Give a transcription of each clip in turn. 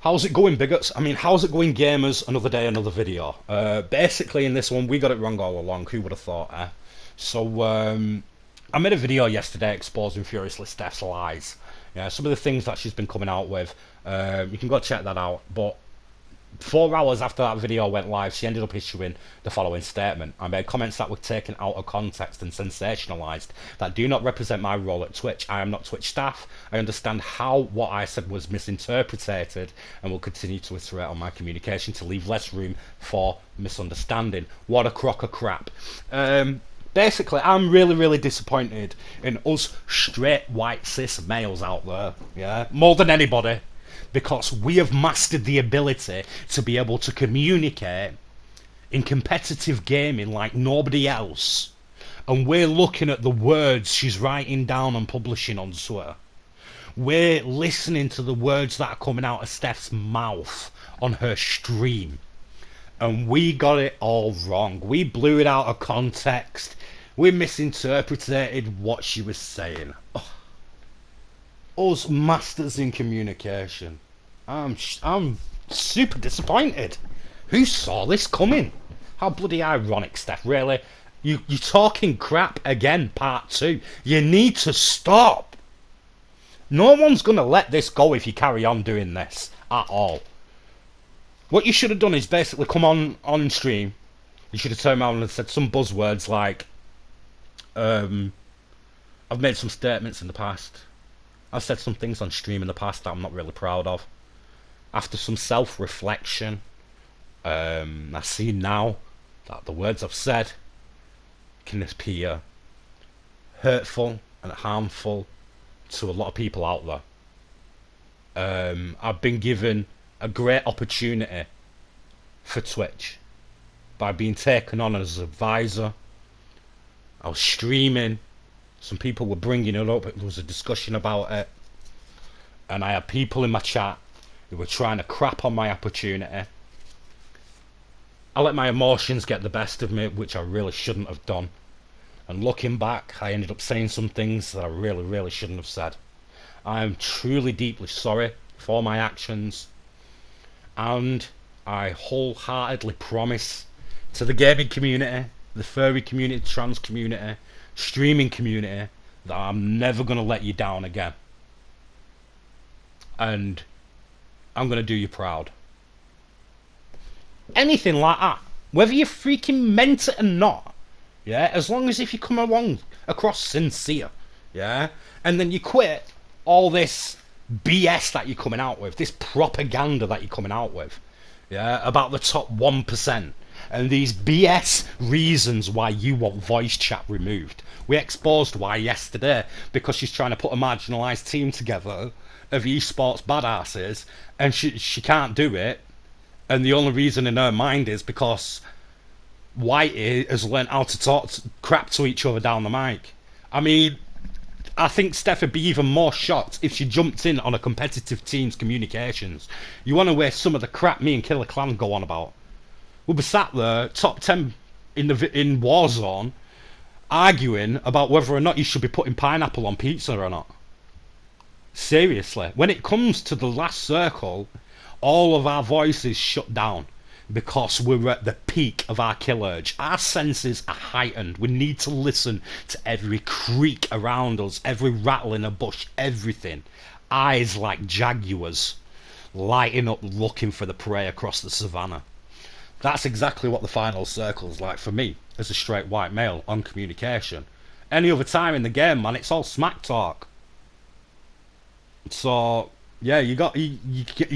How's it going, bigots? I mean, how's it going, gamers? Another day, another video. Basically, in this one, we got it wrong all along. Who would have thought, eh? So, I made a video yesterday exposing ferociouslySteph's lies. Yeah, some of the things that she's been coming out with. You can go check that out. But 4 hours after that video went live, she ended up issuing the following statement. I made comments that were taken out of context and sensationalized that do not represent my role at Twitch. I am not Twitch staff. I understand how what I said was misinterpreted and will continue to iterate on my communication to leave less room for misunderstanding. What a crock of crap. Basically, I'm really disappointed in us straight white cis males out there, yeah, more than anybody, because we have mastered the ability to be able to communicate in competitive gaming like nobody else, and we're looking at the words she's writing down and publishing on Twitter. We're listening to the words that are coming out of Steph's mouth on her stream, and we got it all wrong. We blew it out of context. We misinterpreted what she was saying. Oh, us masters in communication. I'm super disappointed. Who saw this coming? How bloody ironic, Steph. Really? You're talking crap again, part two. You need to stop. No one's going to let this go if you carry on doing this at all. What you should have done is basically come on stream. You should have turned around and said some buzzwords like, I've made some statements in the past. I've said some things on stream in the past that I'm not really proud of. After some self-reflection, I see now that the words I've said can appear hurtful and harmful to a lot of people out there. I've been given a great opportunity for Twitch by being taken on as an advisor. I was streaming, some people were bringing it up, there was a discussion about it, and I had people in my chat who were trying to crap on my opportunity. I let my emotions get the best of me, which I really shouldn't have done, and looking back I ended up saying some things that I really shouldn't have said. I am truly deeply sorry for my actions, and I wholeheartedly promise to the gaming community, the furry community, trans community, streaming community, that I'm never going to let you down again. And I'm going to do you proud. Anything like that, whether you freaking meant it or not, yeah, as long as if you come along across sincere, yeah, and then you quit all this BS that you're coming out with, this propaganda that you're coming out with, yeah, about the top 1%, and these BS reasons why you want voice chat removed. We exposed why yesterday, because she's trying to put a marginalised team together of esports badasses, and she can't do it, and the only reason in her mind is because Whitey has learnt how to talk crap to each other down the mic. I mean, I think Steph would be even more shocked if she jumped in on a competitive team's communications. You want to hear some of the crap me and Killer Clan go on about? We'll be sat there, top 10 in Warzone, arguing about whether or not you should be putting pineapple on pizza or not. Seriously, when it comes to the last circle, all of our voices shut down because we're at the peak of our kill urge. Our senses are heightened. We need to listen to every creak around us, every rattle in a bush, everything. Eyes like jaguars, lighting up looking for the prey across the savannah. That's exactly what the final circle is like for me as a straight white male on communication. Any other time in the game, man, it's all smack talk. So yeah, you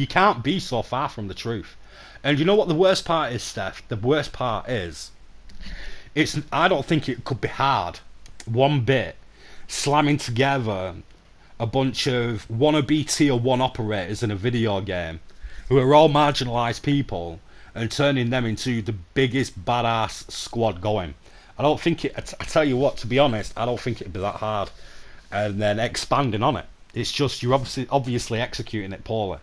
can't be so far from the truth. And you know what the worst part is, Steph? The worst part is, I don't think it could be hard, one bit, slamming together a bunch of wannabe tier 1 operators in a video game who are all marginalised people and turning them into the biggest badass squad going. I don't think I tell you what, to be honest, I don't think it'd be that hard. And then expanding on it. It's just you're obviously executing it poorly.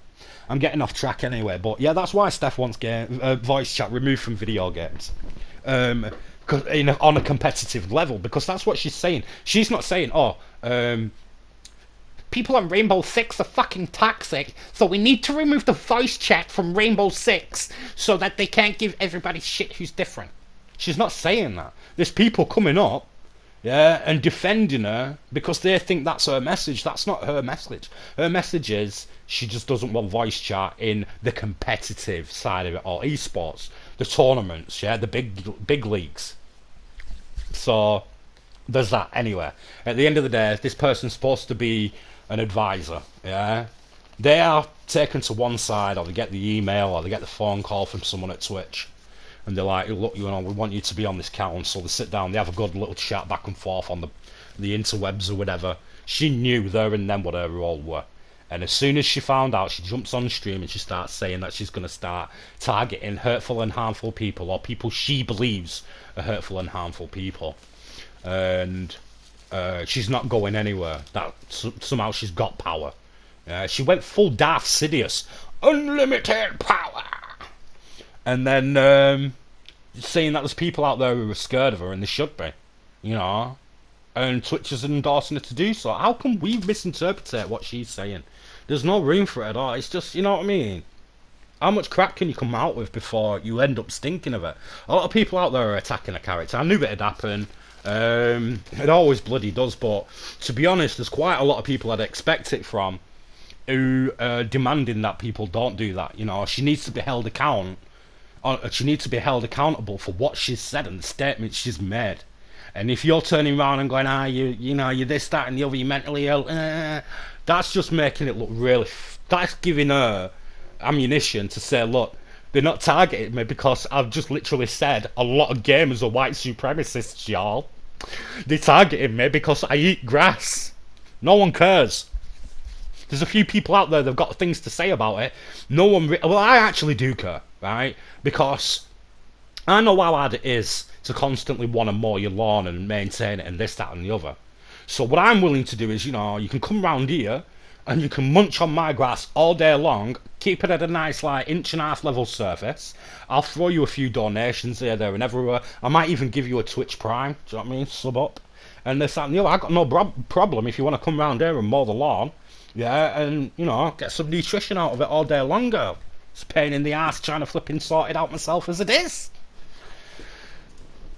I'm getting off track anyway, but yeah, that's why Steph wants voice chat removed from video games. On a competitive level, because that's what she's saying. She's not saying, people on Rainbow Six are fucking toxic, so we need to remove the voice chat from Rainbow Six so that they can't give everybody shit who's different. She's not saying that. There's people coming up, yeah, and defending her because they think that's her message. That's not her message. Her message is she just doesn't want voice chat in the competitive side of it, or esports, the tournaments, yeah, the big leagues. So there's that. Anyway, at the end of the day, this person's supposed to be an advisor, yeah. They are taken to one side, or they get the email, or they get the phone call from someone at Twitch, and they're like, look, you know, we want you to be on this council. They sit down, they have a good little chat back and forth on the interwebs or whatever. She knew there and then what her role were. And as soon as she found out, she jumps on stream and she starts saying that she's going to start targeting hurtful and harmful people, or people she believes are hurtful and harmful people. And she's not going anywhere. That somehow she's got power. She went full Darth Sidious, unlimited power. And then saying that there's people out there who are scared of her, and they should be, you know. And Twitch is endorsing her to do so. How can we misinterpret what she's saying? There's no room for it at all. It's just, you know what I mean? How much crap can you come out with before you end up stinking of it? A lot of people out there are attacking a character. I knew it'd happen. It always bloody does, but to be honest, there's quite a lot of people I'd expect it from who are demanding that people don't do that. You know, she needs to be held accountable for what she's said and the statements she's made. And if you're turning around and going, you know, you're this, that, and the other, you're mentally ill, that's just making it look really. That's giving her ammunition to say, look, they're not targeting me because I've just literally said a lot of gamers are white supremacists, y'all. They're targeting me because I eat grass. No one cares. There's a few people out there that've got things to say about it. No one. Well, I actually do care, right? Because I know how hard it is to constantly want to mow your lawn and maintain it and this, that, and the other. So what I'm willing to do is, you know, you can come round here and you can munch on my grass all day long, keep it at a nice, like, 1.5-inch level surface. I'll throw you a few donations here, there, and everywhere. I might even give you a Twitch Prime, do you know what I mean? Sub up. And this, that, and the other. I've got no problem if you want to come round here and mow the lawn. Yeah, and, you know, get some nutrition out of it all day long, girl. It's a pain in the ass trying to flipping sort it out myself as it is.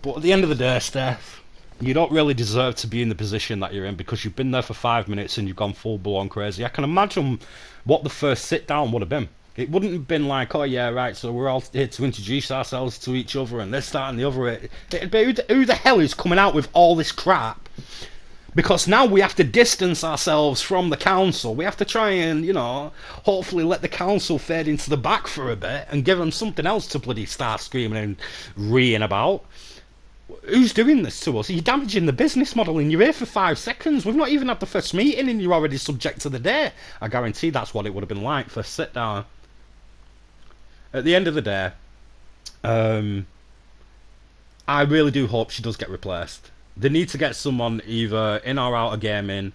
But at the end of the day, Steph, you don't really deserve to be in the position that you're in because you've been there for 5 minutes and you've gone full blown crazy. I can imagine what the first sit down would have been. It wouldn't have been like, oh yeah, right, so we're all here to introduce ourselves to each other and this, that, and the other. It'd be, who the hell is coming out with all this crap? Because now we have to distance ourselves from the council. We have to try and, you know, hopefully let the council fade into the back for a bit and give them something else to bloody start screaming and reeing about. Who's doing this to us? You're damaging the business model and you're here for 5 seconds. We've not even had the first meeting and you're already subject to the day. I guarantee that's what it would have been like for sit down. At the end of the day, I really do hope she does get replaced. They need to get someone either in or out of gaming,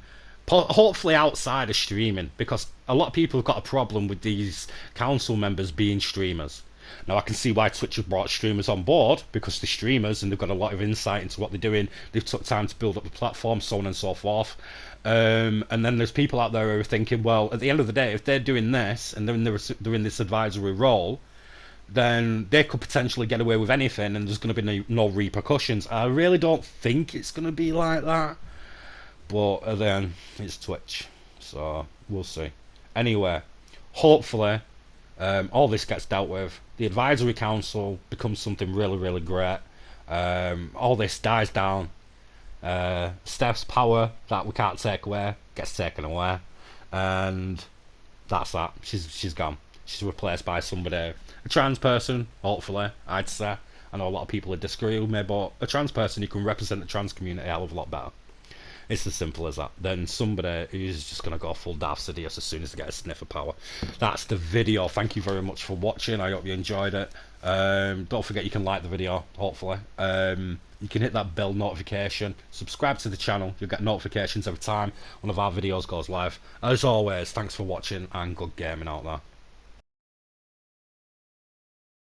hopefully outside of streaming, because a lot of people have got a problem with these council members being streamers. Now I can see why Twitch have brought streamers on board, because they're streamers and they've got a lot of insight into what they're doing. They've took time to build up the platform, so on and so forth. And then there's people out there who are thinking, well, at the end of the day, if they're doing this and they're in this advisory role, then they could potentially get away with anything and there's going to be no repercussions. I really don't think it's going to be like that. But then it's Twitch, so we'll see. Anyway, hopefully all this gets dealt with. The advisory council becomes something really, really great. All this dies down. Steph's power that we can't take away gets taken away, and that's that. She's gone. She's replaced by somebody, a trans person, hopefully, I'd say. I know a lot of people would disagree with me, but a trans person who can represent the trans community a hell of a lot better. It's as simple as that. Then somebody who's just going to go full Darth Sidious as soon as they get a sniff of power. That's the video. Thank you very much for watching. I hope you enjoyed it. Don't forget you can like the video, hopefully. You can hit that bell notification. Subscribe to the channel. You'll get notifications every time one of our videos goes live. As always, thanks for watching and good gaming out there.